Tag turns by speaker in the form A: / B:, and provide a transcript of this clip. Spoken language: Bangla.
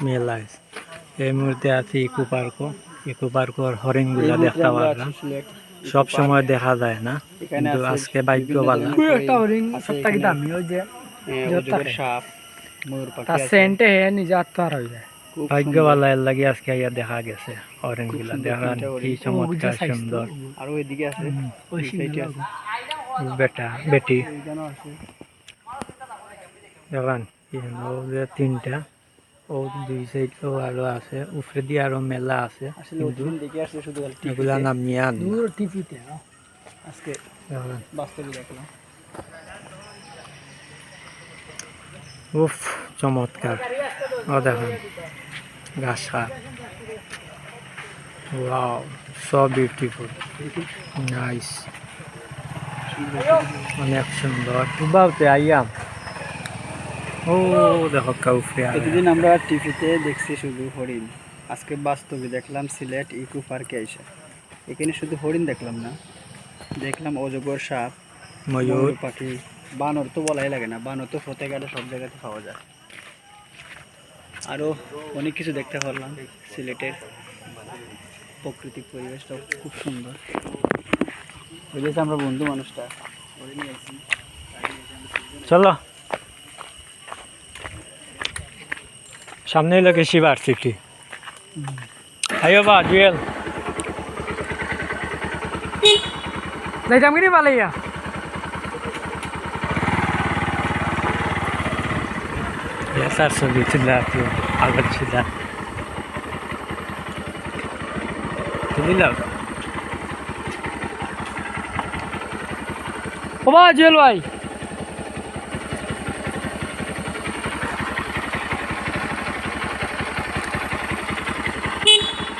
A: মেলায় এই মুহূর্তে আছি ইকো পার্কর হরিণগুলা দেখতে পারলাম। সব সময় দেখা যায় না, কিন্তু আজকে ভাগ্য ভালো।
B: একটা হরিণ সবথেকে দামি ওই যে
C: সাপ, ময়ূর পাখি
B: তার
C: আছে।
B: সেন্টে হে নিজে আত্মার হয়ে যায়।
C: খুব
A: ভাগ্য
C: সুন্দর।
A: ভালো এর লাগি আজকে আইয়া দেখা গেছে হরিণগুলা।
C: সুন্দর
A: দেখান
C: তিনটা
A: কি
C: হরিণ।
A: চমৎকার সুন্দর।
C: আরো এদিকে আছে,
B: ওই
C: এই সাইডে আছে।
A: বেটা বেটি
C: এইখানেও আছে।
A: দেখান তিনটা, ও দুই সাইড আরো আছে, উপরে দিয়ে আরো মেলা আছে,
C: আসলে
A: কিন্তু
C: ওদিন দেখে আসছে শুধু
A: এগুলা নামিয়ে আন
B: দূর টিভিতে
C: আজকে বাস্তবে দেখলাম।
A: উফ চমৎকার। ও দেখুন ঘাস খায়। ওয়াও, সো বিউটিফুল, নাইস, অনেক সুন্দর। বাউতে আইয়াম, ও দেখো কাউফে
C: এতদিন আমরা টিভিতে দেখছি শুধু হরিণ, আজকে বাস্তবে দেখলাম সিলেট ইকো পার্কে এসে। এখানে শুধু হরিণ দেখলাম না, দেখলাম অজগর, সাপ,
A: ময়ূর,
C: ময়ূর পাখি, বানর তো বলাই লাগে না, বানর তো ফতেঘাটে সব জায়গাতে পাওয়া যায়। আরও অনেক কিছু দেখতে পারলাম। সিলেটের প্রাকৃতিক পরিবেশটাও খুব সুন্দর। ওই যে আমরা বন্ধু মানুষটা
A: চলো সামনে লোকে শিবার সিটি। আইও বা জুয়েল,
B: যাইতাম কিনি পালাইয়া
A: স্যার ছবি তুলে আগত ছিল তুলিলাম।
B: ও বা জুয়েল ভাই